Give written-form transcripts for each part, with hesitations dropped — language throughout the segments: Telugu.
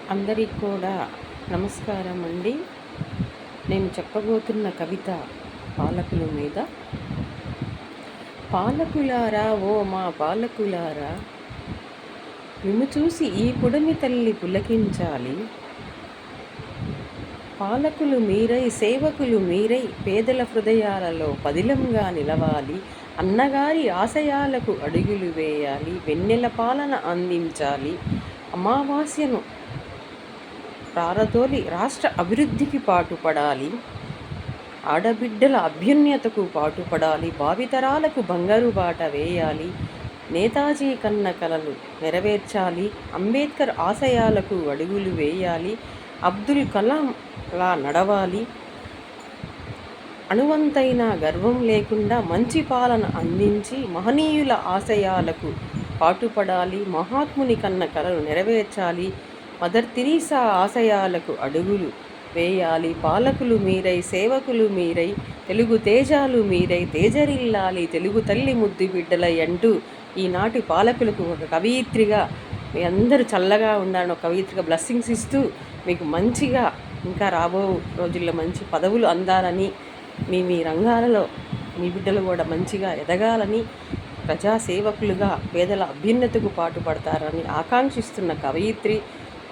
అందరికీ కూడా నమస్కారం అండి. నేను చెప్పబోతున్న కవిత పాలకుల మీద. పాలకులారా, ఓ మా పాలకులారా, మిమ్ము చూసి ఈ పుడమి తల్లి పులకించాలి. పాలకులు మీరై, సేవకులు మీరై, పేదల హృదయాలలో పదిలంగా నిలవాలి. అన్నగారి ఆశయాలకు అడుగులు వేయాలి. వెన్నెల పాలన అందించాలి. అమావాస్యను ప్రారదోలి రాష్ట్ర అభివృద్ధికి పాటుపడాలి. ఆడబిడ్డల అభ్యున్నతకు పాటుపడాలి. భావితరాలకు బంగారు బాట వేయాలి. నేతాజీ కన్న కలలు నెరవేర్చాలి. అంబేద్కర్ ఆశయాలకు అడుగులు వేయాలి. అబ్దుల్ కలాంలా నడవాలి. అణువంతైన గర్వం లేకుండా మంచి పాలన అందించి మహనీయుల ఆశయాలకు పాటుపడాలి. మహాత్ముని కన్న కలలు నెరవేర్చాలి. మదర్ తెరీసా ఆశయాలకు అడుగులు వేయాలి. పాలకులు మీరై, సేవకులు మీరై, తెలుగు తేజాలు మీరై, తేజరిల్లాలి తెలుగు తల్లి ముద్దు బిడ్డలై అంటూ ఈనాటి పాలకులకు ఒక కవయిత్రిగా మీ అందరూ చల్లగా ఉండాలని ఒక కవయిత్రిగా బ్లెస్సింగ్స్ ఇస్తూ మీకు మంచిగా ఇంకా రాబో రోజుల్లో మంచి పదవులు అందాలని, మీ రంగాలలో మీ బిడ్డలు కూడా మంచిగా ఎదగాలని, ప్రజాసేవకులుగా పేదల అభ్యున్నతకు పాటుపడతారని ఆకాంక్షిస్తున్న కవయిత్రి,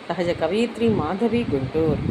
సహజ కవయిత్రి మాధవి గుంటూరు.